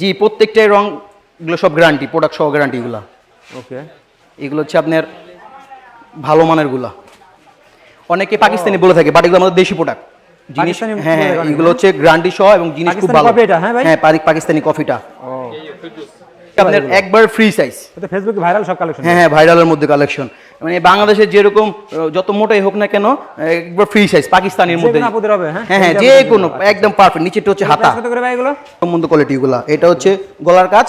জি, প্রত্যেকটাই রং এগুলো সব গ্যারান্টি, প্রোডাক্ট সহ গ্যারান্টি এগুলো। ওকে, এগুলো হচ্ছে আপনার ভালো মানের গুলা। অনেকে পাকিস্তানি বলে থাকে, বাট এগুলো আমাদের দেশি প্রোডাক্ট জিনিস। পাকিস্তানি হ্যাঁ হ্যাঁ, বলে থাকে, এগুলো হচ্ছে গ্যারান্টি সহ এবং জিনিস খুব পাকিস্তানি ভালো। কফি এটা, হ্যাঁ ভাই? হ্যাঁ, পাকিস্তানি কফিটা ও আপনার একবার ফ্রি সাইজ। এটা ফেসবুকে ভাইরাল সব কালেকশন। হ্যাঁ হ্যাঁ, ভাইরালের মধ্যে কালেকশন, মানে বাংলাদেশের যেরকম যত মোটাই হোক না কেন একবার ফ্রি সাইজ পাকিস্তানির মধ্যে। যে কোনো আপুদের হবে, হ্যাঁ? হ্যাঁ হ্যাঁ, যে কোনো একদম পারফেক্ট। নিচেরটা হচ্ছে হাতা, কত করে ভাই এগুলো? সম্বন্ধ কোয়ালিটি গুলা। এটা হচ্ছে গলার কাজ,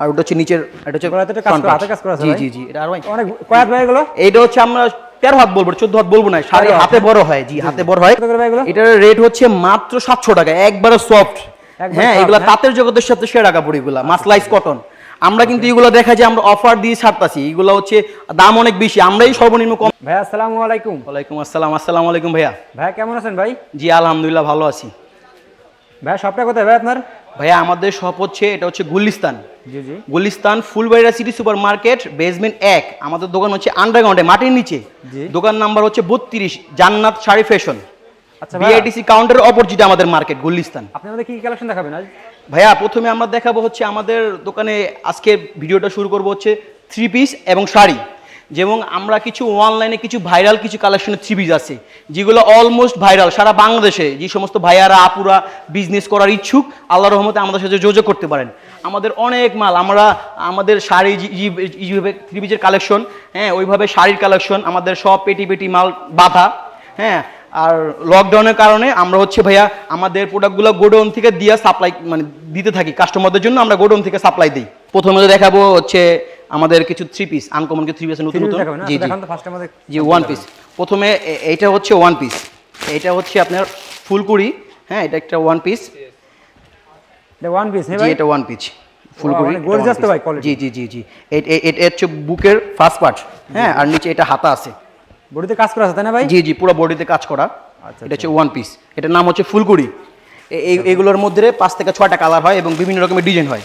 আর ওটা হচ্ছে নিচের, এটা হচ্ছে গলাতে একটা কাজ front করা, part। হাতে কাজ করা আছে জি ভাই? জি জি, এটা আর ভাই অনেক কয়াত ভাই এগুলো? এইটা হচ্ছে আমরা 13 হাত বলবো, 14 হাত বলবো না, শাড়ি 13 হাত, হাতে বড় হয়। জি, হাতে বড় হয়। কত করে ভাই এগুলো? এটার রেট হচ্ছে মাত্র 700 টাকা, একবারে সফট। একবারে হ্যাঁ, soft, এগুলা হ্যাঁ? তাঁতের জগতের সাথে সেরা কাপড় এগুলা, মাসলাইজ কটন। আমরা কিন্তু এগুলো দেখা যায় আমরা অফার দিয়ে ছাড়তাছি, এগুলো হচ্ছে দাম অনেক বেশি, আমরাই সর্বনিম্ন কম। ভাই আসসালামু আলাইকুম। ওয়ালাইকুম আসসালাম। আসসালামু আলাইকুম ভাইয়া। ভাই কেমন আছেন ভাই? জি আলহামদুলিল্লাহ ভালো আছি। ভাই শপটা কোথায় ভাই আপনার? ভাইয়া আমাদের শপ হচ্ছে, এটা হচ্ছে গুলিস্তান। জি জি। Gulistan Fulbaria city super market basement 1। আমাদের দোকান হচ্ছে আন্ডারগ্রাউন্ডে, মাটির নিচে। জি। দোকান নাম্বার হচ্ছে 32, জান্নাত শাড়ি ফ্যাশন। আচ্ছা ভাই, বিআইটিসি কাউন্টার অপোজিটে আমাদের মার্কেট গুলিস্তান। আপনি আমাদের কি কি কালেকশন দেখাবেন আজ? ভাইয়া প্রথমে আমরা দেখাবো হচ্ছে আমাদের দোকানে, আজকে ভিডিওটা শুরু করব হচ্ছে 3 পিস এবং শাড়ি। যেমন আমরা কিছু অনলাইনে কিছু ভাইরাল কিছু কালেকশনের 3 পিস আছে, যেগুলো অলমোস্ট ভাইরাল সারা বাংলাদেশে। যে সমস্ত ভাইয়ারা আপুরা বিজনেস করার ইচ্ছুক, আল্লাহর রহমতে আমাদের সাথে যোগাযোগ করতে পারেন। আমাদের অনেক মাল, আমরা আমাদের শাড়ি যেভাবে 3 পিসের কালেকশন, হ্যাঁ ওইভাবে শাড়ির কালেকশন, আমাদের সব পেটি পেটি মাল বাঁধা। হ্যাঁ, আর লকডাউনের কারণে আমরা হচ্ছে ভাইয়া আমাদের প্রোডাক্টগুলো গোডাউন থেকে দিয়ে সাপ্লাই, মানে দিতে থাকি কাস্টমারদের জন্য, আমরা গোডাউন থেকে সাপ্লাই দিই। প্রথমে দেখাবো হচ্ছে আমাদের কিছু 3 পিস, আনকমন কিছু 3 পিস নতুন নতুন। জি জি দেখান তো ফার্স্ট আমাদের। জি, 1 পিস। প্রথমে এইটা হচ্ছে 1 পিস, এটা হচ্ছে আপনার ফুলকুড়ি। হ্যাঁ, এটা একটা 1 পিস। এটা ওয়ান পিস, হ্যাঁ জি, ভাই? এটা 1 পিস ফুলকুড়ি। মানে gorgeous তো ভাই quality। জি জি জি জি, এটা হচ্ছে বুকের ফার্স্ট পার্ট। হ্যাঁ, আর নিচে এটা হাতা আছে। বডিতে কাজ করা আছে তাই না ভাই? জি জি, পুরো বডিতে কাজ করা। আচ্ছা, এটা হচ্ছে 1 পিস, এটার নাম হচ্ছে ফুলকুড়ি। এগুলোর মধ্যে 5 থেকে 6টা কালার হয় এবং বিভিন্ন রকমের ডিজাইন হয়।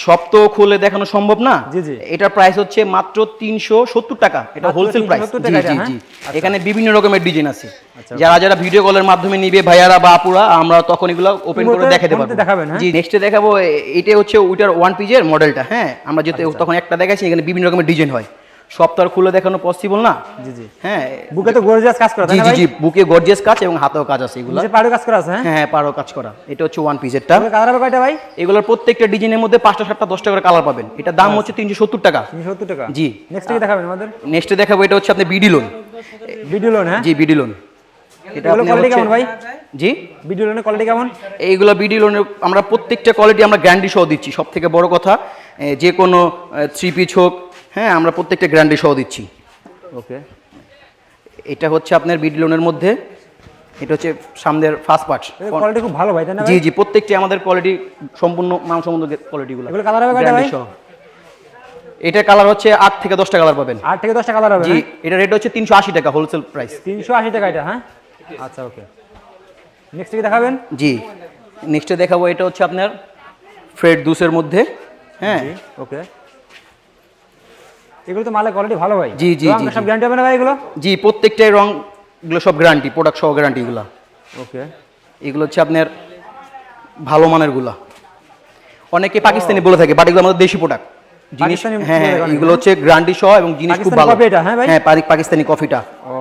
সব তো খুলে দেখানো সম্ভব না। জি, জি। এটার প্রাইস হচ্ছে মাত্র 370 টাকা, এটা মাত্র হোলসেল প্রাইস। 370 জি টাকা, জি হ্যাঁ? জি, আচ্ছা। এখানে বিভিন্ন রকমের ডিজাইন আছে। আচ্ছা, যারা যারা ভিডিও কলের মাধ্যমে নিবে ভাইয়ারা বা আপুরা, আমরা তখন এগুলো ওপেন করে ফোনতে দেখাতে পারবো। দেখাবেন, হ্যাঁ? জি, নেক্সটে দেখাবো এটা হচ্ছে ওইটার 1 পিসের মডেলটা। হ্যাঁ, আমরা যেহেতু তখন একটা দেখাইছি, এখানে বিভিন্ন রকমের ডিজাইন হয়, সব তো আর খুলে দেখানো পসিবল না। জি জি। হ্যাঁ, বুকে তো গর্জিয়াস কাজ করা তাই জি না জি ভাই? জি, বুকে গর্জিয়াস কাজ এবং হাতেও কাজ আছে এগুলো। নিচে পাড়ে কাজ করা আছে, হ্যাঁ? হ্যাঁ হ্যাঁ, পারো কাজ করা। এটা হচ্ছে 1 পিসেরটা। এগুলো কালার হবে কয়টা ভাই? এগুলোর প্রত্যেকটা ডিজাইনের মধ্যে 5টা 7টা 10টা করে কালার পাবেন। এটা দাম হচ্ছে 370 টাকা। 370 টাকা। জি। নেক্সট কি দেখাবেন আমাদের? নেক্সটে দেখাবো এটা হচ্ছে আপনি বিডি লোন। ভিডিও লোন, হ্যাঁ? জি, বিডি লোন। এটা এগুলো আপনি কোয়ালিটি কেমন ভাই? জি, ভিডিও লোনের কোয়ালিটি কেমন? এইগুলো বিডি লোনের আমরা প্রত্যেকটা কোয়ালিটি আমরা গ্যারান্টি সহ দিচ্ছি। সব থেকে বড় কথা, যে কোনো 3 পিস হোক, হ্যাঁ আমরা প্রত্যেকটা গ্যারান্টি সহ দিচ্ছি। ওকে। এটা হচ্ছে আপনার বিডি লোনের মধ্যে, এটা হচ্ছে সামনের ফার্স্ট পার্ট। কোয়ালিটি খুব ভালো ভাই তাই না ভাই? জি জি, প্রত্যেকটি আমাদের কোয়ালিটি সম্পূর্ণ মানসম্মত কোয়ালিটিগুলো। এগুলো কালার হবে কয়টা ভাই? এটার কালার হচ্ছে 8 থেকে 10টা কালার পাবেন। 8 থেকে 10টা কালার হবে, জি, হ্যাঁ? এটা রেট হচ্ছে 380 টাকা হোলসেল প্রাইস। 380 টাকা এটা, হ্যাঁ? আচ্ছা, ওকে। নেক্সট কি দেখাবেন? জি, নেক্সটে দেখাবো এটা হচ্ছে আপনার ফ্রেড দুসের মধ্যে। হ্যাঁ, জি, ওকে। এগুলো তো মালের কোয়ালিটি ভালো ভাই। জি, জি, রং জি, সব জি। গ্যারান্টি হবে না ভাই এগুলো? জি, প্রত্যেকটাই রং এগুলো সব গ্যারান্টি, প্রোডাক্ট সহ গ্যারান্টি এগুলো। ওকে। এগুলো হচ্ছে আপনার ভালো মানের গুলা। অনেকে পাকিস্তানি বলে থাকে, বাট এগুলো আমাদের দেশি প্রোডাক্ট জিনিস। পাকিস্তানি হ্যাঁ হ্যাঁ, বলে থাকে, এগুলো হচ্ছে গ্যারান্টি সহ এবং জিনিস খুব পাকিস্তানি ভালো। কফি এটা, হ্যাঁ ভাই? হ্যাঁ, পাকিস্তানি কফিটা। ও,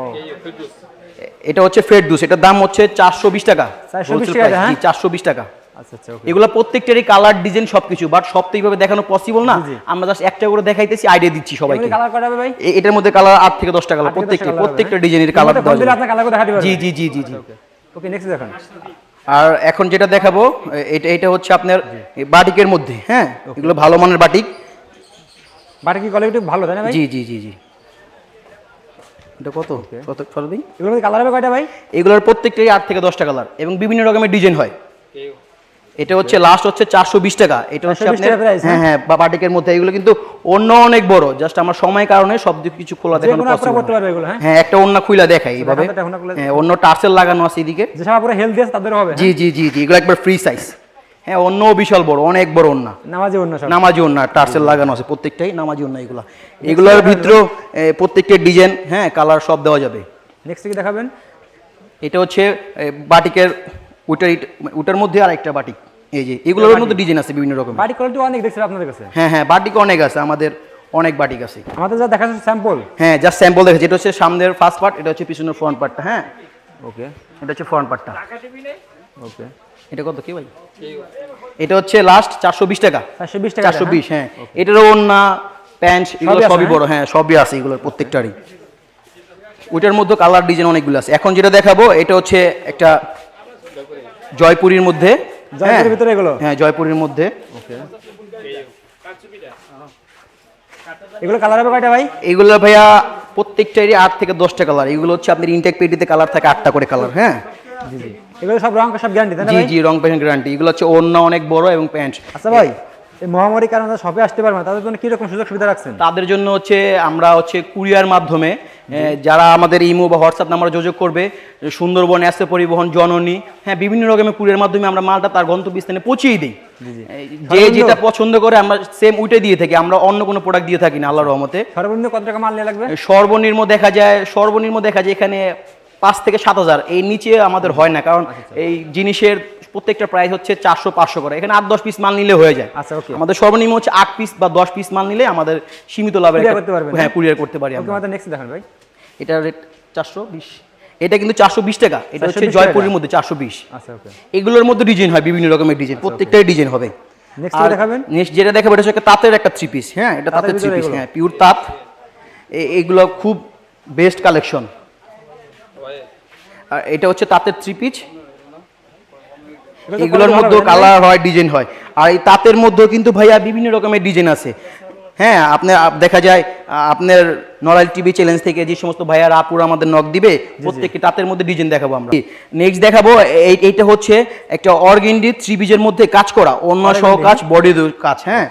এটা হচ্ছে ফেরদৌস, এটার দাম হচ্ছে 420 টাকা। 420 Wholesale টাকা, price, হ্যাঁ? জি 420 টাকা। আচ্ছা আচ্ছা, ওকে। এগুলো প্রত্যেকটারই কালার ডিজাইন সবকিছু, বাট সব তো এইভাবে দেখানো পসিবল না। জি, জি। আমরা জাস্ট একটা করে দেখাইতেছি, আইডিয়া দিচ্ছি সবাইকে। এগুলো কালার কয়টা হবে ভাই? এটার মধ্যে কালার 8 থেকে 10টা কালার, 8 থেকে 10টা প্রত্যেকটা colour হবে, ডিজাইনের হ্যাঁ? কালার এর মধ্যে দেওয়া কোন দিলে যাবে। আপনার কালার করে দেখাতে পারবেন? জি জি জি জি জি। ওকে ওকে, নেক্সট দেখান। আর এখন যেটা দেখাবো এটা হচ্ছে আপনার বাটিকের মধ্যে। হ্যাঁ, এগুলো ভালো মানের বাটিক। বাট কি কোয়ালিটি ভালো তাই না ভাই? জি জি জি জি। এটা কত কত কত দিন? এগুলোর মধ্যে কালার হবে কয়টা ভাই? এগুলোর প্রত্যেকটাই 8 থেকে 10টা কালার এবং বিভিন্ন রকমের ডিজাইন হয়। এটা হচ্ছে লাস্ট হচ্ছে 420 টাকা। এটা হচ্ছে 420 আপনার টাকা price, হ্যাঁ হ্যাঁ, বাটিকের মধ্যে। এগুলো কিন্তু অন্য অনেক বড়, জাস্ট আমার সময় কারণে সব কিছু খোলা যে দেখানো কোনো আপনারা পসিবল করতে পারবে এগুলো, হ্যাঁ? হ্যাঁ, একটা অন্য খুইলা দেখাই এইভাবে। দেখান তো, এখন খুলে হ্যাঁ, অন্য টার্সেল লাগানো আছে এদিকে। যে সব পুরো হেলদি আছে তাদেরও হবে, জি জি জি জি, এগুলো একবার ফ্রি সাইজ। হ্যাঁ, অন্য বিশাল বড়, অনেক বড় অন্য। নামাজি অন্য সব। নামাজি ওন্না টার্সেল লাগানো আছে, প্রত্যেকটাই নামাজি ওন্না এগুলা। এগুলোর ভিতরেও প্রত্যেকটা ডিজাইন, হ্যাঁ কালার সব দেওয়া যাবে। নেক্সট কি দেখাবেন? এটা হচ্ছে বাটিকের ওটার মধ্যে আর একটা বাটিক, এই যে এগুলোর মধ্যে ডিজাইন আছে বিভিন্ন রকম। বাটিক কোয়ালিটি অনেক দেখছি আপনাদের কাছে। হ্যাঁ হ্যাঁ, বাটিক অনেক আছে, আমাদের অনেক বাটিক আছে। আমাদের যা দেখা যাচ্ছে স্যাম্পল। হ্যাঁ, জাস্ট স্যাম্পল দেখাচ্ছি। এটা হচ্ছে সামনের ফার্স্ট পার্ট, এটা হচ্ছে পিছনের ফ্রন্ট পার্টটা। হ্যাঁ, ওকে, এটা হচ্ছে ফ্রন্ট পার্টটা। ওকে, এটা কত কি ভাই? এটা হচ্ছে লাস্ট 420 টাকা। 420 টাকা। 420, হ্যাঁ। এটারও ওন্না, প্যান্ট, এগুলো সবই বড়। হ্যাঁ, সবই আছে এগুলোর প্রত্যেকটারই। ওইটার মধ্যে কালার ডিজাইন অনেকগুলো আছে। এখন যেটা দেখাবো এটা হচ্ছে একটা জয়পুরীর মধ্যে। জয়পুরের ভিতরে এগুলো? হ্যাঁ, জয়পুরীর মধ্যে। ওকে, এগুলো কালার হবে কয়টা ভাই? এগুলো ভাইয়া প্রত্যেকটারই 8 থেকে 10টা কালার। এগুলো হচ্ছে আপনার ইনটেক পেটিতে কালার থাকে 8টা করে কালার। হ্যাঁ, জি জি, এগুলো সব রং সব গ্যারান্টি তাই না জি ভাই? জি, রং পেন্ট গ্যারান্টি। এগুলো হচ্ছে ওন্না অনেক বড় এবং প্যান্ট। আচ্ছা ভাই, এই মহামারীর কারণে শপে আসতে পারবে না, তাদের জন্য কি রকম সুযোগ সুবিধা রাখছেন? তাদের জন্য হচ্ছে আমরা হচ্ছে কুরিয়ার মাধ্যমে যারা আমাদের ইমো বা হোয়াটসঅ্যাপ নাম্বারে যোগাযোগ করবে, সুন্দরবন এসে পরিবহন, জননী, হ্যাঁ, বিভিন্ন রকমের কুরিয়ার মাধ্যমে আমরা মালটা তার গন্তব্যস্থানে পৌঁছিয়ে দিই। যে যেটা পছন্দ করে আমরা সেম ওইটাই দিয়ে থাকি। আমরা অন্য কোনো প্রোডাক্ট দিয়ে থাকি না, আল্লাহর রহমতে। সর্বনিম্ন কত টাকা মাল নিয়ে লাগবে? সর্বনিম্ন দেখা যায় এখানে 5 থেকে 7,000, এই নিচে আমাদের হয় না, কারণ এই জিনিসের প্রত্যেকটা প্রাইস হচ্ছে 400-500 করে। এখানে 8-10 পিস মাল নিলে হয়ে যায়। আচ্ছা, ওকে। আমাদের সর্বনিম্ন হচ্ছে 8 পিস বা 10 পিস মাল নিলে আমাদের সীমিত লাভের কুরিয়ার করতে পারবেন? হ্যাঁ, কুরিয়ার করতে পারি ওকে, আমরা। আমাদের নেক্সট দেখান ভাই। এটা রেট 420। এটা কিন্তু 420 টাকা। এটা হচ্ছে 420 জয়পুরের মধ্যে 420। আচ্ছা, ওকে। এগুলোর মধ্যে ডিজাইন হয়, বিভিন্ন রকমের ডিজাইন, প্রত্যেকটাই ডিজাইন হবে। নেক্সট যেটা দেখাবেন? নেক্সট যেটা দেখাবো এটা হচ্ছে একটা তাঁতের একটা 3 পিস। হ্যাঁ, এটা তাঁতের 3 পিস। হ্যাঁ, পিওর তাঁত। এগুলো খুব বেস্ট কালেকশন। আর এটা হচ্ছে তাঁতের 3 পিস। এগুলোর মধ্যে কালার হয়, ডিজাইন হয়। আর এই তাঁতের মধ্যেও কিন্তু ভাইয়া বিভিন্ন রকমের ডিজাইন আছে। হ্যাঁ, আপনার দেখা যায় আপনার নরাইল টিভি চ্যালেঞ্জ থেকে যে সমস্ত ভাইয়ারা আপুরা আমাদের নক দিবে, প্রত্যেকটি তাঁতের মধ্যে ডিজাইন দেখাবো আমরা। নেক্সট দেখাবো এইটা হচ্ছে একটা অর্গেন্ডি 3 পিসের মধ্যে কাজ করা, অন্য সহ কাজ, বডি কাজ। হ্যাঁ,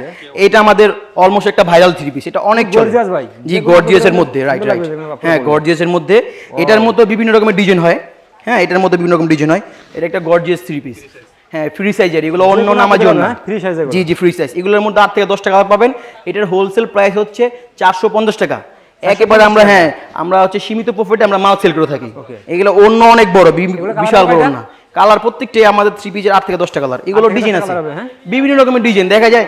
এটা আমাদের অলমোস্ট একটা ভাইরাল 3 পিস। এটা অনেক গর্জিয়াস ভাই। জি, গর্জিয়াসের মধ্যে, রাইট রাইট। হ্যাঁ, গর্জিয়াসের মধ্যে। এটার মধ্যে বিভিন্ন রকমের ডিজাইন হয়। হ্যাঁ, এটার মধ্যে বিভিন্ন রকম ডিজাইন হয়। এটা একটা গর্জিয়াস 3 পিস। হ্যাঁ, ফ্রি সাইজের। এগুলো অন্য নামাজি না, ফ্রি সাইজ। জি জি, ফ্রি সাইজ। এগুলোর মধ্যে 8 থেকে 10 টাকা পাবেন। এটার হোলসেল প্রাইস হচ্ছে 450 টাকা। একেবারে আমরা আমরা হচ্ছে সীমিত প্রফিটে আমরা মাল সেল করে থাকি। এগুলো অন্য অনেক বড়, বিশাল বড় না। কালার প্রত্যেকটাই আমাদের 3 পিসের 8 থেকে 10টা কালার। এগুলো ডিজাইন আছে, বিভিন্ন রকমের ডিজাইন দেখা যায়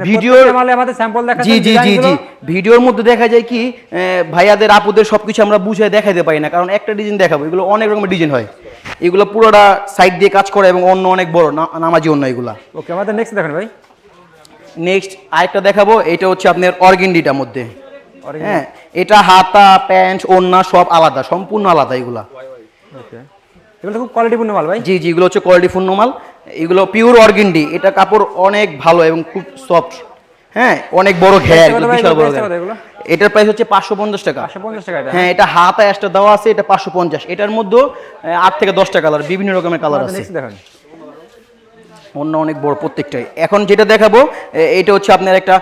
ভিডিওর মালে আমাদের স্যাম্পল দেখাচ্ছেন। জি জি জি জি, ভিডিওর মধ্যে দেখা যায় কি ভাইয়াদের আপুদের সবকিছু আমরা বুঝিয়ে দেখাতে পারি না, কারণ একটা ডিজাইন দেখাবো, এগুলো অনেক রকমের ডিজাইন হয়। এগুলো পুরোটা সাইড দিয়ে কাজ করে এবং অন্য অনেক বড় নামাজি অন্য এগুলা। ওকে, আমাদের নেক্সট দেখেন ভাই। নেক্সট আরেকটা দেখাবো, এটা হচ্ছে আপনার অর্গেন্ডিটার মধ্যে। হ্যাঁ, এটা হাতা, প্যান্ট, ওড়না সব আলাদা, সম্পূর্ণ আলাদা এগুলা। ওকে, এগুলো খুব কোয়ালিটিপূর্ণ মাল ভাই। জি জি, এগুলো হচ্ছে কোয়ালিটিপূর্ণ মাল। এগুলো পিওর অর্গেন্ডি। এটা কাপড় অনেক ভালো এবং খুব সফট। হ্যাঁ, অনেক বড় ঘের, বিশাল বড় ঘের। এটার প্রাইস হচ্ছে 550 টাকা। 550 টাকা। হ্যাঁ, এটা হাতা এক্সট্রা দেওয়া আছে, এটা 550। এটার মধ্যে 8 থেকে 10টা কালার, বিভিন্ন রকমের কালার আছে। নেক্সট দেখেন। অন্য অনেক বড় প্রত্যেকটাই। এখন যেটা দেখাবো এটা হচ্ছে আপনার একটা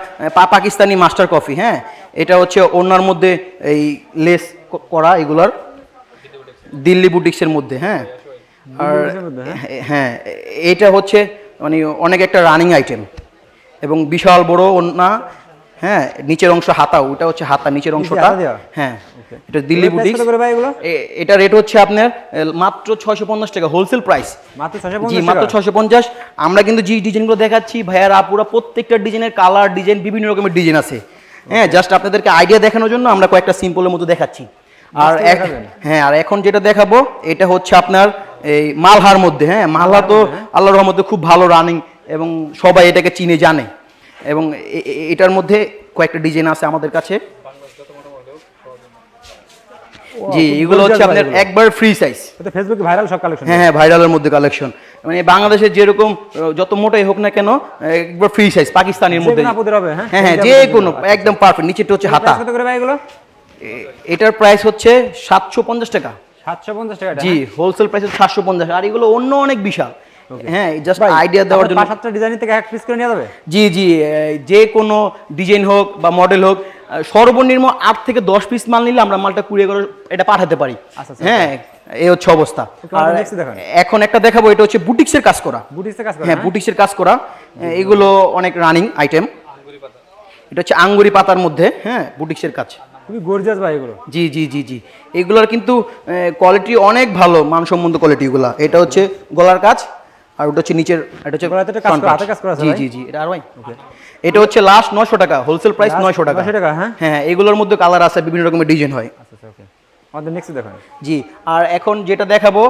পাকিস্তানি মাস্টার কফি। হ্যাঁ, এটা হচ্ছে ওনার মধ্যে এই লেস করা, এগুলার দিল্লি বুটিক্সের মধ্যে। হ্যাঁ, আর হ্যাঁ, এটা হচ্ছে মানে অনেক একটা রানিং আইটেম এবং বিশাল বড় ওন্না। হ্যাঁ, নিচের অংশ হাতা, ওটা হচ্ছে হাতা, নিচের অংশটা। হ্যাঁ, এটা দিল্লি বুটিক্স। এটা রেট হচ্ছে আপনার মাত্র 650 টাকা হোলসেল প্রাইস। মাত্র 650? জি, মাত্র 650। আমরা কিন্তু যে ডিজাইনগুলো দেখাচ্ছি ভাইয়ার আপুরা, প্রত্যেকটা ডিজাইনের কালার, ডিজাইন, বিভিন্ন রকমের ডিজাইন আছে। হ্যাঁ, জাস্ট আপনাদেরকে আইডিয়া দেখানোর জন্য আমরা কয়েকটা সিম্পলের মতো দেখাচ্ছি। আর হ্যাঁ, আর এখন যেটা দেখাবো এটা হচ্ছে আপনার এই মালহার মধ্যে। হ্যাঁ, মালহা তো আল্লাহর রহমতে খুব ভালো রানিং এবং সবাই এটাকে চিনে জানে। এবং এটার মধ্যে কয়েকটা ডিজাইন আছে আমাদের কাছে। জি, এগুলো হচ্ছে আপনার একবার ফ্রি সাইজ। এটা ফেসবুকে ভাইরাল সব কালেকশন। হ্যাঁ হ্যাঁ, ভাইরালের মধ্যে কালেকশন। মানে বাংলাদেশে যেরকম যত মোটাই হোক না কেন, একবার ফ্রি সাইজ পাকিস্তানের মধ্যে। হ্যাঁ হ্যাঁ, যে কোনো একদম পারফেক্ট। নিচেটা হচ্ছে হাতা। কত করে ভাই এগুলো? এটার প্রাইস হচ্ছে 750 টাকা। 750 টাকা? জি, হোলসেল প্রাইস 750। আর এগুলো অন্য অনেক বিশাল। হ্যাঁ, জাস্ট আইডিয়া দেওয়ার জন্য। 5-7টা ডিজাইন থেকে এক পিস করে নিয়ে যাবে? জি জি, যে কোনো ডিজাইন হোক বা মডেল হোক, সর্বনিম্ন 8 থেকে 10 পিস মাল নিলে আমরা মালটা কুরিয়ার করে এটা পাঠাতে পারি। হ্যাঁ, এই হচ্ছে অবস্থা। আর এখন একটা দেখাবো, এটা হচ্ছে বুটিক্সের কাজ করা। বুটিক্সের কাজ করা? হ্যাঁ, বুটিক্সের কাজ করা। এগুলো অনেক রানিং আইটেম। এটা হচ্ছে আঙ্গুরি পাতার মধ্যে। হ্যাঁ, বুটিক্সের কাজ। খুবই গর্জিয়াস ভাই এগুলো। জি জি জি জি, এগুলোর কিন্তু কোয়ালিটি অনেক ভালো, মানসম্মত কোয়ালিটি এগুলা। এটা হচ্ছে গলার কাজ, আর ওটা হচ্ছে নিচের, এটা হচ্ছে গলাতে একটা কাজ front করা, part। হাতে কাজ করা আছে জি ভাই? জি জি, এটা আর ভাই এটা হচ্ছে লাস্ট 900 টাকা, হোলসেল প্রাইস 900 টাকা। 900 টাকা, হ্যাঁ। হ্যাঁ, এগুলোর মধ্যে কালার আছে, বিভিন্ন রকমের ডিজাইন হয়। আচ্ছা আচ্ছা, ওকে। আমাদের নেক্সট দেখান। জি, আর এখন যেটা দেখাবো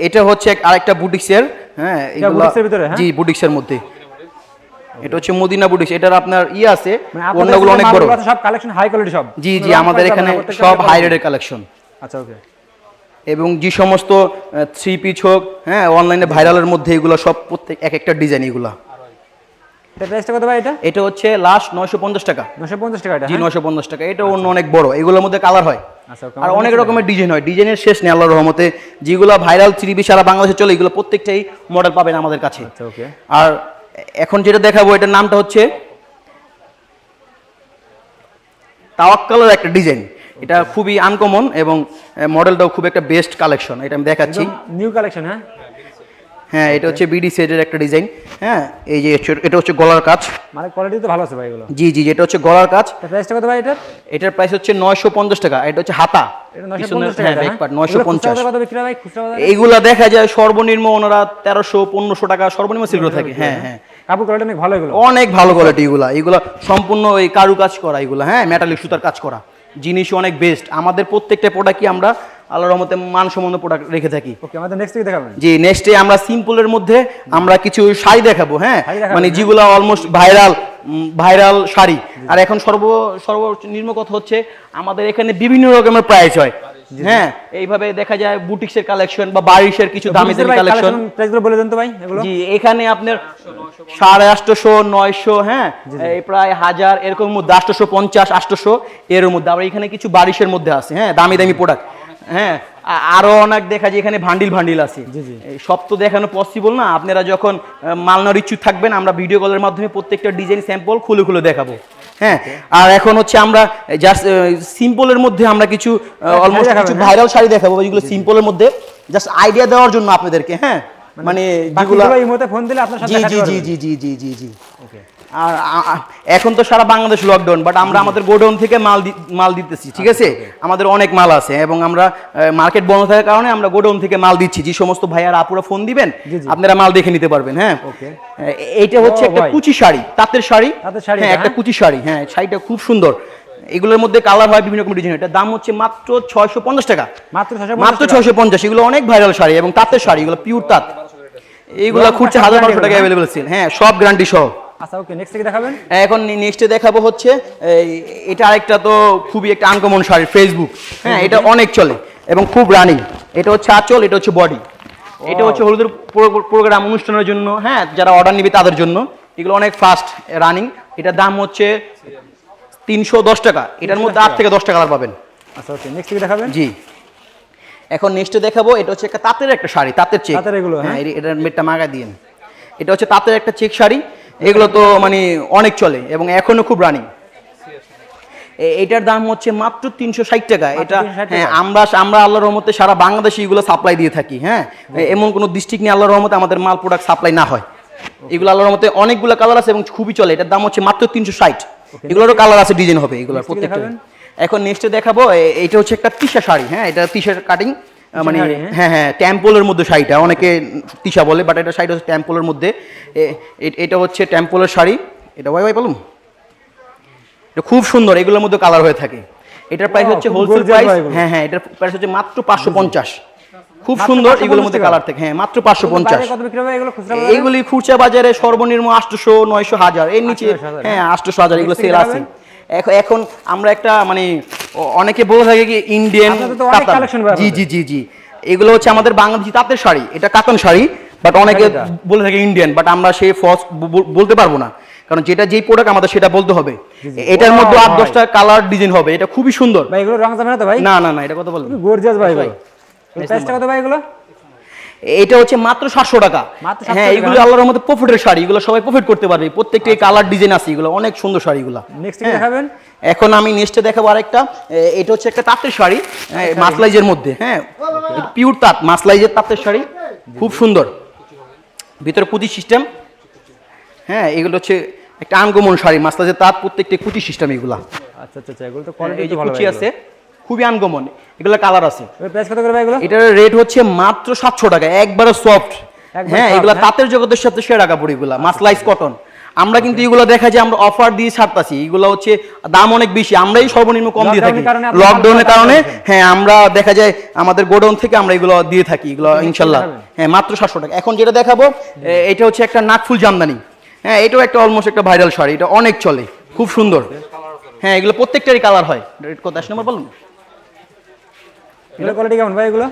এটা হচ্ছে আরেকটা বুটিক্সের, হ্যাঁ এগুলা বুটিক্সের ভিতরে, হ্যাঁ? জি বুটিক্সের মধ্যে। এটা হচ্ছে মদিনা বুটিক্স, এটার আপনার আছে, মানে আপনাদের অন্যগুলো অনেক বড়। মালগুলো তো সব কালেকশন হাই কোয়ালিটি সব। জি জি, রং আমাদের price এখানে আপনার প্রত্যেকটা সব quality। হাই রেটের কালেকশন। আচ্ছা, ওকে। এবং যে সমস্ত থ্রি পিস হোক, হ্যাঁ অনলাইনে ভাইরালের মধ্যে এগুলো সব প্রত্যেক এক একটা ডিজাইন এগুলা। এটা প্রাইসটা কত ভাই এটা? এটা হচ্ছে লাস্ট 950 টাকা। 950 টাকা এটা, জি হ্যাঁ? 950 টাকা। এটা অন্য অনেক বড়, এগুলোর মধ্যে কালার হয় আচ্ছা, ওকে। আর অনেক রকমের ডিজাইন হয়, ডিজাইনের শেষ নেই আল্লাহর রহমতে। যেগুলো ভাইরাল থ্রি পিস সারা বাংলাদেশে চলে, এগুলো প্রত্যেকটাই মডেল পাবেন আমাদের কাছে। আচ্ছা, ওকে। আর এখন যেটা দেখাবো এটার নামটা হচ্ছে তাওয়াক্কালের একটা ডিজাইন। এটা খুবই আনকমন এবং মডেলটাও খুব একটা বেস্ট কালেকশন। এটা আমি দেখাচ্ছি। নিউ কালেকশন, হ্যাঁ? হ্যাঁ, এটা হচ্ছে বিডি সেটের একটা ডিজাইন। হ্যাঁ, এই যে এটা হচ্ছে গলার কাজ। মানে কোয়ালিটি তো ভালো আছে ভাই এগুলো। জি জি, এটা হচ্ছে গলার কাজ। এটা প্রাইসটা কত ভাই এটার? এটার প্রাইস হচ্ছে 950 টাকা। এটা হচ্ছে হাতা, এটা পিছনের 950 টাকা, হ্যাঁ হ্যাঁ? ব্যাক পার্ট এগুলো খুচরা 950। কত বিক্রি হয় ভাই, খুচরা বাজারে? এইগুলা দেখা যায় সর্বনিম্ন ওনারা 1300-1500 টাকা সর্বনিম্ন সেল করে থাকে। হ্যাঁ হ্যাঁ, কাপড় কোয়ালিটি অনেক ভালো এগুলো। অনেক ভালো কোয়ালিটি এগুলা। এগুলা সম্পূর্ণ ওই কারু কাজ করা এগুলা, হ্যাঁ মেটালিক সুতার কাজ করা, জিনিস অনেক বেস্ট। আমাদের প্রত্যেকটা প্রোডাক্টই আমরা আল্লাহর রহমতে মানসম্পন্ন প্রোডাক্ট রেখে থাকি। ওকে, আমাদের নেক্সট কি দেখাবেন? জি, নেক্সটে আমরা সিম্পলের মধ্যে আমরা কিছু শাড়ি দেখাবো। হ্যাঁ, শাড়ি দেখাবেন, মানে হ্যাঁ? যেগুলো অলমোস্ট ভাইরাল শাড়ি। আর এখন সর্বনিম্ন কথা হচ্ছে আমাদের এখানে বিভিন্ন রকমের প্রাইস হয়। হ্যাঁ, এইভাবে দেখা যায় বুটিক্সের কালেকশন বা বারিশের কিছু দামি দামি কালেকশন। প্রাইসগুলো বলে দেন তো ভাই এগুলো। জি, এখানে আপনার 850, 900, হ্যাঁ এই প্রায় 1000 এরকম মধ্যে, 850, 800 এর মধ্যে। আবার এখানে কিছু বারিশের মধ্যে আছে, হ্যাঁ দামি দামি প্রোডাক্ট। হ্যাঁ, আরো অনেক দেখা যায় এখানে ভান্ডিল আছে। এই সব তো দেখানো পসিবল না। আপনারা যখন মাল নেওয়ার ইচ্ছুক থাকবেন, আমরা ভিডিও কলের মাধ্যমে প্রত্যেকটা ডিজাইন স্যাম্পল খুলে খুলে দেখাবো। হ্যাঁ, আর এখন হচ্ছে আমরা জাস্ট সিম্পলের মধ্যে আমরা কিছু অলমোস্ট কিছু ভাইরাল শাড়ি দেখাবো, যেগুলো সিম্পলের মধ্যে জাস্ট আইডিয়া দেওয়ার জন্য আপনাদেরকে। হ্যাঁ, মানে যেগুলো এই মুহূর্তে ফোন দিলে আপনার সাথে জি জি জি জি জি জি জি জি। ওকে। আর এখন তো সারা বাংলাদেশ লকডাউন, বাট আমরা আমাদের গোডাউন থেকে মাল দিতেছি, ঠিক আছে? আমাদের অনেক মাল আছে এবং আমরা মার্কেট বন্ধ থাকার কারণে আমরা গোডাউন থেকে মাল দিচ্ছি। যে সমস্ত ভাইয়ারা আপুরা ফোন দিবেন, আপনারা মাল দেখে নিতে পারবেন। হ্যাঁ, এইটা হচ্ছে একটা কুচি শাড়ি, তাঁতের শাড়ি। হ্যাঁ, একটা কুচি শাড়ি। হ্যাঁ, শাড়িটা খুব সুন্দর। এগুলোর মধ্যে কালার হয় বিভিন্ন রকম ডিজাইন। এটার দাম হচ্ছে মাত্র 650 টাকা। মাত্র 650। এগুলো অনেক ভাইরাল শাড়ি এবং তাঁতের শাড়ি, এগুলো পিওর তাঁত। এইগুলো খুঁজছে 1000-1200 টাকা অ্যাভেলেবল সেল। হ্যাঁ, সব গ্যারান্টি সহ। আচ্ছা, ওকে। নেক্সট কি দেখাবেন? এখন নেক্সটে দেখাবো হচ্ছে এটা আরেকটা তো খুবই একটা আনকমন শাড়ি, ফেসবুক। হ্যাঁ, এটা অনেক চলে এবং খুব রানিং। এটা হচ্ছে আঁচল, এটা হচ্ছে বডি। এটা হচ্ছে হলুদের প্রোগ্রাম অনুষ্ঠানের জন্য, হ্যাঁ যারা অর্ডার নিবে তাদের জন্য। এগুলো অনেক ফাস্ট রানিং। এটার দাম হচ্ছে 310 টাকা। এটার মধ্যে 8 থেকে 10 টাকা কালার পাবেন। আচ্ছা, ওকে। নেক্সট কি দেখাবেন? জি, এখন নেক্সটে দেখাবো এটা হচ্ছে একটা তাঁতের একটা শাড়ি, তাঁতের চেক। তাঁতের এগুলো, হ্যাঁ? এটার মেটটা মাগা দিয়েন। এটা হচ্ছে তাঁতের একটা চেক শাড়ি। এগুলো তো মানে অনেক চলে এবং এখনো খুব রানিং। এটার দাম হচ্ছে মাত্র 360 টাকা। এটা হ্যাঁ, আমরা আল্লাহর রহমতে সারা বাংলাদেশে এগুলো সাপ্লাই দিয়ে থাকি। হ্যাঁ, এমন কোনো ডিস্ট্রিক্ট নেই আল্লাহর রহমতে আমাদের মাল প্রোডাক্ট সাপ্লাই না হয়। এগুলো আল্লাহর রহমতে অনেকগুলো কালার আছে এবং খুবই চলে। এটার দাম হচ্ছে মাত্র 360। এগুলোরও কালার আছে, ডিজাইন হবে এগুলোর প্রত্যেকটা। এখন নেক্সটে দেখাবো এটা হচ্ছে একটা তিশা শাড়ি। হ্যাঁ, এটা তিশার কাটিং, মানে হ্যাঁ হ্যাঁ টেম্পলের মধ্যে শাড়িটা, অনেকে তিশা বলে, বাট এটা শাড়িটা হচ্ছে টেম্পলের মধ্যে। এটা হচ্ছে টেম্পলের শাড়ি। এটা ওয়াই পেলাম, এটা খুব সুন্দর। এগুলোর মধ্যে কালার হয়ে থাকে। এটার প্রাইস হচ্ছে হোলসেল প্রাইস। হ্যাঁ হ্যাঁ, এটার প্রাইস হচ্ছে মাত্র 550। খুব সুন্দর। এগুলোর মধ্যে কালার থাকে। হ্যাঁ, মাত্র 550। এইগুলি খুচরা বাজারে সর্বনিম্ন 800, 900, 1000 এর নিচে। হ্যাঁ, 800, 1000 এগুলো সেল আছে। এখন আমরা একটা মানে অনেকে বলে থাকে কি ইন্ডিয়ান কাতান। জি জি জি জি, এগুলো হচ্ছে আমাদের বাংলাদেশি তাঁতের শাড়ি। এটা কাতান শাড়ি, বাট অনেকে বলে থাকে ইন্ডিয়ান, বাট আমরা সেই ফলস বলতে পারবো না, কারণ যেটা যেই প্রোডাক্ট আমাদের সেটা বলতে হবে। এটার মধ্যে 8-10টা কালার ডিজাইন হবে। এটা খুবই সুন্দর ভাই। এগুলো রং যাবে না তো ভাই? না না না, এটা কথা বলবো। গর্জিয়াস ভাই। প্রাইসটা কত ভাই এগুলো? এটা হচ্ছে মাত্র 700 টাকা। হ্যাঁ, এগুলো আল্লাহর রহমতে প্রফিটের শাড়ি। এগুলো সবাই প্রফিট করতে পারবে। প্রত্যেকটা কালার ডিজাইন আছে, এগুলো অনেক সুন্দর শাড়িগুলো। নেক্সট কি দেখাবেন? এখন আমি নেক্সটে দেখাবো আরেকটা। এটা হচ্ছে একটা তাঁতের শাড়ি, মাসলাইজের মধ্যে। হ্যাঁ, পিওর তাঁত, মাসলাইজের তাঁতের শাড়ি, খুব সুন্দর। ভিতরে কুচি সিস্টেম। হ্যাঁ, এগুলো হচ্ছে একটা আনকমন শাড়ি, মাসলাইজের তাঁত, প্রত্যেকটা কুচি সিস্টেম এগুলা। আচ্ছা আচ্ছা, এগুলো তো কোয়ালিটি এই যে ভালো কুচি আছে, খুবই আনকমন। এগুলো কালার আছে। প্রাইস কত করে ভাই এগুলো? এটার রেট হচ্ছে মাত্র 700 টাকা। একবারে সফট, একদম হ্যাঁ soft, এগুলা হ্যাঁ? তাঁতের জগতের সাথে সেরা কাপড় এগুলা মাসলাইজ কটন। আমরা কিন্তু এগুলো দেখা যায় আমরা অফার দিয়ে ছাড়তাছি, এগুলো হচ্ছে দাম অনেক বেশি, আমরাই সর্বনিম্ন কম দিয়ে থাকি লকডাউনের কারণে আপনি লকডাউনের দাম কারণে। কমাচ্ছেন। হ্যাঁ আমরা দেখা যায় আমাদের গোডাউন থেকে আমরা এগুলো দিয়ে থাকি এগুলো নেক্সট ইনশাল্লাহ। দেখাবেন? হ্যাঁ মাত্র 700 টাকা। এখন যেটা দেখাবো এটা হচ্ছে একটা নাকফুল জামদানি। হ্যাঁ এটাও একটা অলমোস্ট একটা ভাইরাল শাড়ি, এটা অনেক চলে, খুব সুন্দর। হ্যাঁ এগুলো প্রত্যেকটারই কালার হয়। কত 10 নম্বর বলুন? এগুলো কোয়ালিটি কেমন ভাই এগুলো?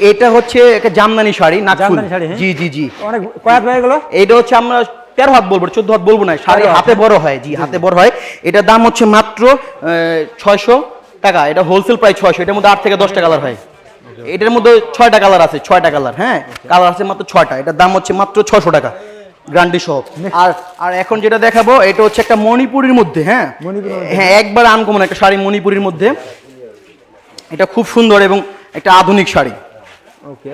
এটা হচ্ছে একটা জামদানি শাড়ি নাকফুল। জামদানি শাড়ি, হ্যাঁ? জি জি জি। অনেক কয়াত ভাই এগুলো? এটা হচ্ছে আমরা 13 হাত বলবো, 14 হাত বলবো না, শাড়ি 13 হাত, হাতে বড় হয়। জি হাতে বড় হয়। এটার দাম হচ্ছে মাত্র 600 টাকা। এটা হোলসেল প্রাইস 600। এটার মধ্যে 8 থেকে 10টা কালার হয়। এটার মধ্যে 6টা কালার আছে, 6টা কালার। হ্যাঁ কালার আছে মাত্র 6টা। এটার দাম হচ্ছে মাত্র 600 টাকা গ্যারান্টি সহ। আর আর এখন যেটা দেখাবো এটা হচ্ছে একটা মণিপুরের মধ্যে। হ্যাঁ মণিপুরের মধ্যে। হ্যাঁ একবার আনকমন একটা শাড়ি মণিপুরের মধ্যে। এটা খুব সুন্দর এবং একটা আধুনিক শাড়ি। ওকে,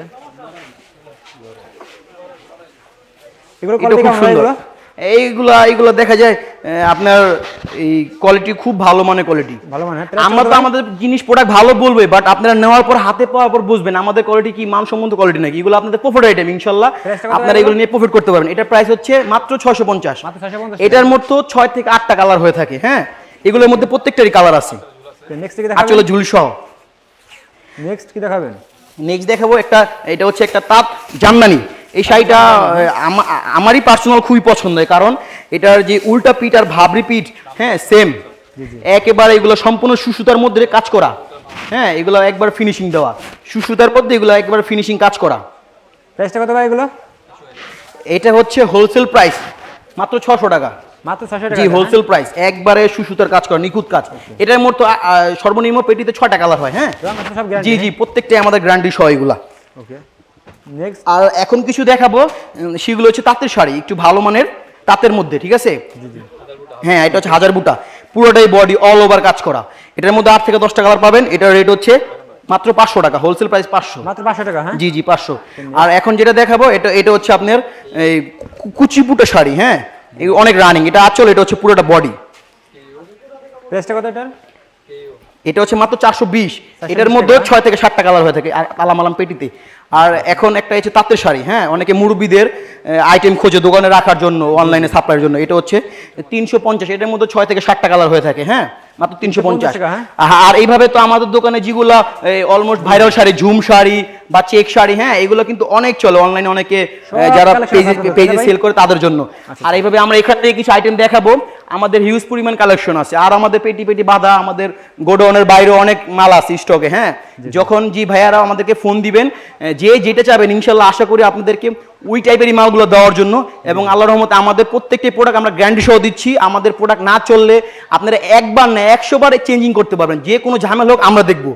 এগুলো এটা কোয়ালিটি খুব কেমন ভাই সুন্দর। এগুলো? এইগুলো দেখা যায় আপনার এই কোয়ালিটি খুব ভালো মানের কোয়ালিটি। ভালো মানে আমরা তো আমাদের জিনিস প্রোডাক্ট ভালো বলবে, বাট আপনারা নেওয়ার পর হাতে পাওয়ার পর বুঝবেন আমাদের কোয়ালিটি কি মানসম্মত কোয়ালিটি নাকি। এগুলো আপনাদের প্রফিট আইটেম ইনশাল্লাহ, Price টা কত আপনারা এগুলো? এগুলো নিয়ে প্রফিট করতে পারবেন। এটার প্রাইস হচ্ছে মাত্র 650। মাত্র 650 এটার মধ্যে 6 থেকে 8টা কালার হয়ে থাকে। হ্যাঁ এগুলোর মধ্যে প্রত্যেকটারই কালার আছে। নেক্সট কি আর দেখাবেন? চলো ঝুল সহ। নেক্সট কি দেখাবেন? নেক্সট দেখাবো একটা, এটা হচ্ছে একটা তাঁত জামদানি। এই শাড়িটা আমারই পার্সোনাল খুবই পছন্দ, কারণ এটার যে উল্টা পিঠ আর ভাবরি পিঠ, হ্যাঁ সেম একেবারে। এগুলো সম্পূর্ণ সুসুতার মধ্যে কাজ করা। হ্যাঁ এগুলো একবার ফিনিশিং দেওয়া সুসুতার মধ্যে, এগুলো একবার ফিনিশিং কাজ করা। প্রাইসটা কত ভাই এগুলো? এটা হচ্ছে হোলসেল প্রাইস মাত্র 600 টাকা। মাত্র 600 টাকা? জি হোলসেল প্রাইস, একবারে সুসুতার কাজ করা, নিখুঁত কাজ। এটার মধ্যে সর্বনিম্ন পেটিতে 6টা কালার হয়। হ্যাঁ রং আছে সব গ্যারান্টি? জি জি প্রত্যেকটাই আমাদের গ্যারান্টি সহ এগুলা। ওকে, নেক্সট আর এখন কিছু দেখাবো সেগুলো হচ্ছে তাঁতের শাড়ি, একটু ভালো মানের তাঁতের মধ্যে, ঠিক আছে? হ্যাঁ এটা হচ্ছে হাজার বুটা, পুরোটাই বডি অল ওভার কাজ করা। এটার মধ্যে 8 থেকে 10টা কালার পাবেন। এটার রেট হচ্ছে মাত্র 500 টাকা, হোলসেল প্রাইস 500। মাত্র 500 টাকা? হ্যাঁ জি জি 500। আর এখন যেটা দেখাবো এটা হচ্ছে আপনার এই কুচিপুটা শাড়ি। হ্যাঁ অনেক রানিং, এটা আঁচল, এটা হচ্ছে পুরোটা বডি। প্রাইসটা কত এটার? এটা হচ্ছে মাত্র 420। 420 এটার মধ্যে টাকা। 6 থেকে 7টা কালার হয়ে থাকে আর আলাম পেটিতে। আর এখন একটা হচ্ছে তাঁতের শাড়ি। হ্যাঁ অনেকে মুরব্বীদের আইটেম খোঁজে দোকানে রাখার জন্য, অনলাইনে সাপ্লাইয়ের জন্য। এটা হচ্ছে 350। এটার মধ্যে 6 থেকে 7টা কালার হয়ে থাকে। হ্যাঁ মাত্র 350 টাকা, হ্যাঁ? আর এইভাবে তো আমাদের দোকানে যেগুলো অলমোস্ট ভাইরাল শাড়ি, ঝুম শাড়ি বা চেক শাড়ি, হ্যাঁ এগুলো কিন্তু অনেক চলে অনলাইনে, অনেকে সব যারা collection আছে তো, পেজে ভাই? সেল করে তাদের জন্য। আর এইভাবে আমরা এখান থেকে কিছু আইটেম দেখাবো। আমাদের হিউজ পরিমাণ কালেকশন আছে, আর আমাদের পেটি পেটি বাঁধা, আমাদের গোডাউনের বাইরে অনেক মাল আছে স্টকে। হ্যাঁ যখন জি ভাইয়ারা আমাদেরকে ফোন দিবেন, যে যেটা চাবেন ইনশাল্লাহ আশা করি আপনাদেরকে ওই টাইপেরই মালগুলো দেওয়ার জন্য। এবং আল্লাহর রহমতে আমাদের প্রত্যেকটি প্রোডাক্ট আমরা গ্যারান্টি সহ দিচ্ছি। আমাদের প্রোডাক্ট না চললে আপনারা একবার না 100 বার চেঞ্জিং করতে পারবেন, যে কোনো ঝামেলা হোক আমরা দেখবো।